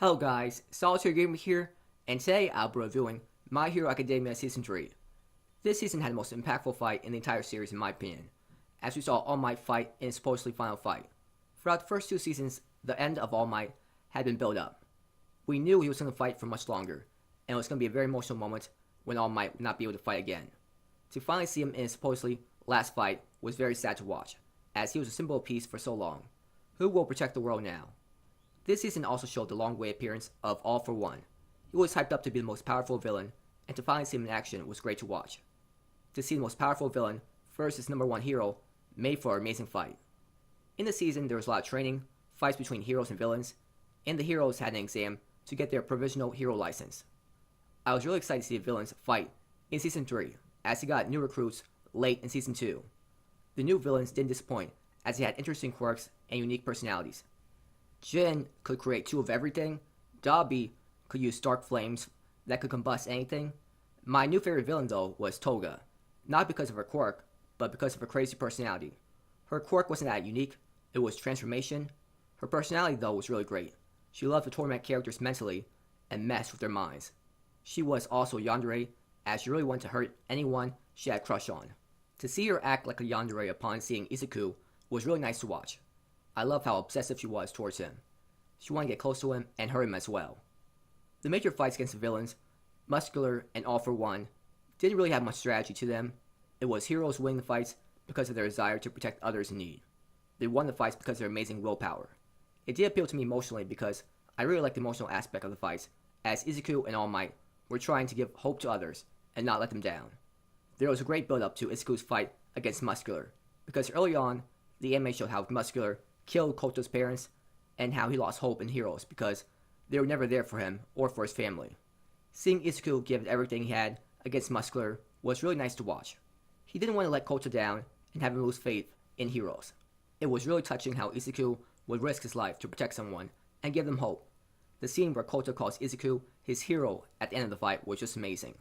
Hello guys, Solitaire Gamer here, and today I'll be reviewing My Hero Academia Season 3. This season had the most impactful fight in the entire series in my opinion, as we saw All Might fight in his supposedly final fight. Throughout the first two seasons, the end of All Might had been built up. We knew he was going to fight for much longer, and it was going to be a very emotional moment when All Might would not be able to fight again. To finally see him in his supposedly last fight was very sad to watch, as he was a symbol of peace for so long. Who will protect the world now? This season also showed the long-awaited appearance of All For One. He was hyped up to be the most powerful villain, and to finally see him in action was great to watch. To see the most powerful villain versus number one hero made for an amazing fight. In the season, there was a lot of training, fights between heroes and villains, and the heroes had an exam to get their provisional hero license. I was really excited to see the villains fight in Season 3, as he got new recruits late in Season 2. The new villains didn't disappoint, as they had interesting quirks and unique personalities. Jin could create two of everything. Dabi could use dark flames that could combust anything. My new favorite villain though was Toga, not because of her quirk, but because of her crazy personality. Her quirk wasn't that unique, it was transformation. Her personality though was really great. She loved to torment characters mentally and mess with their minds. She was also yandere, as she really wanted to hurt anyone she had a crush on. To see her act like a yandere upon seeing Izuku was really nice to watch. I love how obsessive she was towards him. She wanted to get close to him and hurt him as well. The major fights against the villains, Muscular and All For One, didn't really have much strategy to them. It was heroes winning the fights because of their desire to protect others in need. They won the fights because of their amazing willpower. It did appeal to me emotionally because I really liked the emotional aspect of the fights, as Izuku and All Might were trying to give hope to others and not let them down. There was a great build-up to Izuku's fight against Muscular, because early on, the anime showed how Muscular killed Koto's parents, and how he lost hope in heroes because they were never there for him or for his family. Seeing Izuku give everything he had against Muscular was really nice to watch. He didn't want to let Koto down and have him lose faith in heroes. It was really touching how Izuku would risk his life to protect someone and give them hope. The scene where Koto calls Izuku his hero at the end of the fight was just amazing.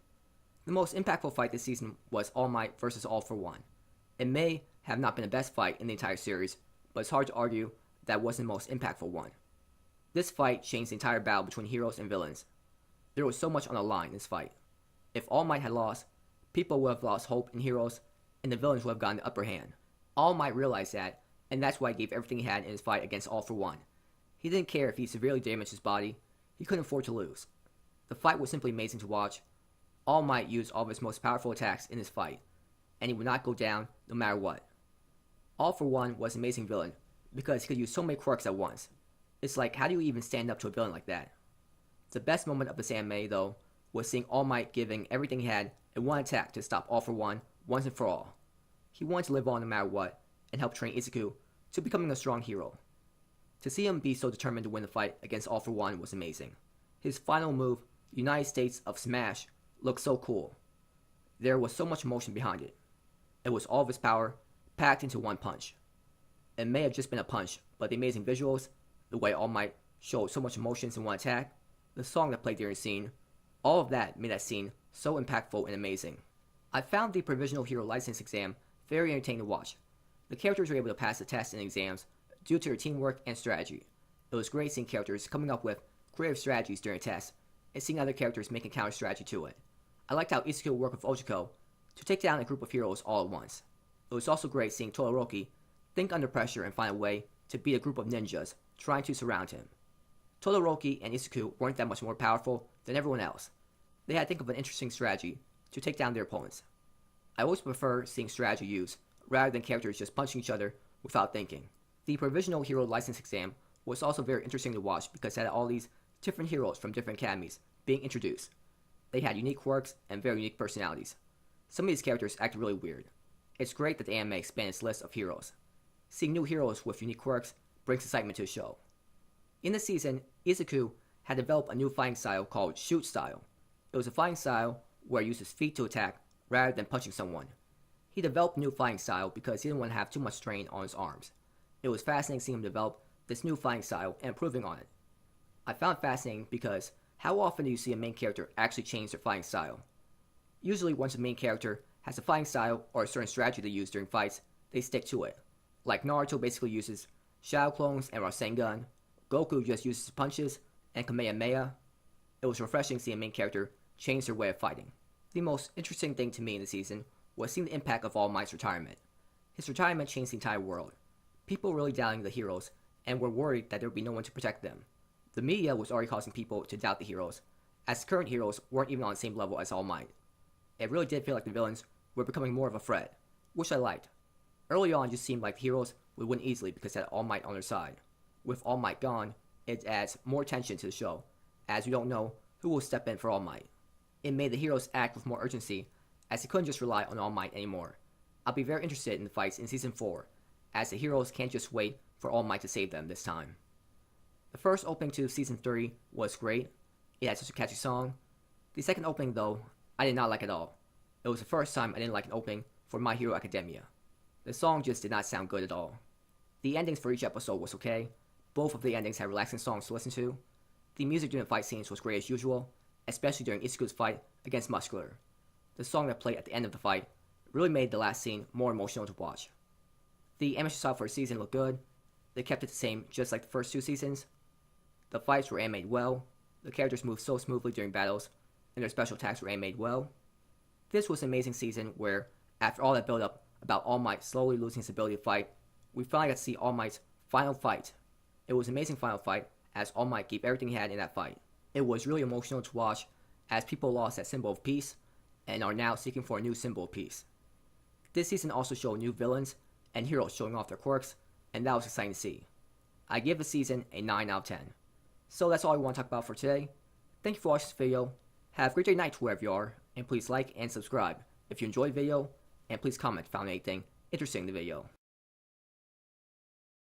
The most impactful fight this season was All Might versus All For One. It may have not been the best fight in the entire series, but it's hard to argue that wasn't the most impactful one. This fight changed the entire battle between heroes and villains. There was so much on the line in this fight. If All Might had lost, people would have lost hope in heroes, and the villains would have gotten the upper hand. All Might realized that, and that's why he gave everything he had in his fight against All For One. He didn't care if he severely damaged his body, he couldn't afford to lose. The fight was simply amazing to watch. All Might used all of his most powerful attacks in his fight, and he would not go down no matter what. All For One was an amazing villain, because he could use so many quirks at once. It's like, how do you even stand up to a villain like that? The best moment of this anime, though, was seeing All Might giving everything he had in one attack to stop All For One once and for all. He wanted to live on no matter what, and help train Izuku to becoming a strong hero. To see him be so determined to win the fight against All For One was amazing. His final move, United States of Smash, looked so cool. There was so much emotion behind it. It was all of his power, packed into one punch. It may have just been a punch, but the amazing visuals, the way All Might showed so much emotions in one attack, the song that played during the scene, all of that made that scene so impactful and amazing. I found the Provisional Hero License exam very entertaining to watch. The characters were able to pass the tests and exams due to their teamwork and strategy. It was great seeing characters coming up with creative strategies during tests, and seeing other characters making counter strategy to it. I liked how Izuku worked with Ojiko to take down a group of heroes all at once. It was also great seeing Todoroki think under pressure and find a way to beat a group of ninjas trying to surround him. Todoroki and Izuku weren't that much more powerful than everyone else. They had to think of an interesting strategy to take down their opponents. I always prefer seeing strategy used rather than characters just punching each other without thinking. The Provisional Hero License exam was also very interesting to watch because it had all these different heroes from different academies being introduced. They had unique quirks and very unique personalities. Some of these characters acted really weird. It's great that the anime expanded its list of heroes. Seeing new heroes with unique quirks brings excitement to the show. In this season, Izuku had developed a new fighting style called Shoot Style. It was a fighting style where he used his feet to attack rather than punching someone. He developed a new fighting style because he didn't want to have too much strain on his arms. It was fascinating seeing him develop this new fighting style and improving on it. I found it fascinating because how often do you see a main character actually change their fighting style? Usually once a main character has a fighting style or a certain strategy they use during fights, they stick to it. Like Naruto basically uses Shadow Clones and Rasengan, Goku just uses punches, and Kamehameha, it was refreshing seeing a main character change their way of fighting. The most interesting thing to me in the season was seeing the impact of All Might's retirement. His retirement changed the entire world. People were really doubting the heroes and were worried that there would be no one to protect them. The media was already causing people to doubt the heroes, as current heroes weren't even on the same level as All Might. It really did feel like the villains were becoming more of a threat, which I liked. Early on, it just seemed like the heroes would win easily because they had All Might on their side. With All Might gone, it adds more tension to the show, as we don't know who will step in for All Might. It made the heroes act with more urgency, as they couldn't just rely on All Might anymore. I'll be very interested in the fights in Season 4, as the heroes can't just wait for All Might to save them this time. The first opening to Season 3 was great. It had such a catchy song. The second opening, though, I did not like at all. It was the first time I didn't like an opening for My Hero Academia. The song just did not sound good at all. The endings for each episode was okay. Both of the endings had relaxing songs to listen to. The music during the fight scenes was great as usual, especially during Ichiku's fight against Muscular. The song that played at the end of the fight really made the last scene more emotional to watch. The animation style for the season looked good. They kept it the same just like the first two seasons. The fights were animated well. The characters moved so smoothly during battles, and their special attacks were animated well. This was an amazing season where, after all that build-up about All Might slowly losing his ability to fight, we finally got to see All Might's final fight. It was an amazing final fight, as All Might gave everything he had in that fight. It was really emotional to watch, as people lost that symbol of peace, and are now seeking for a new symbol of peace. This season also showed new villains and heroes showing off their quirks, and that was exciting to see. I give the season a 9 out of 10. So that's all I want to talk about for today. Thank you for watching this video. Have a great day night wherever you are, and please like and subscribe if you enjoyed the video, and please comment if you found anything interesting in the video.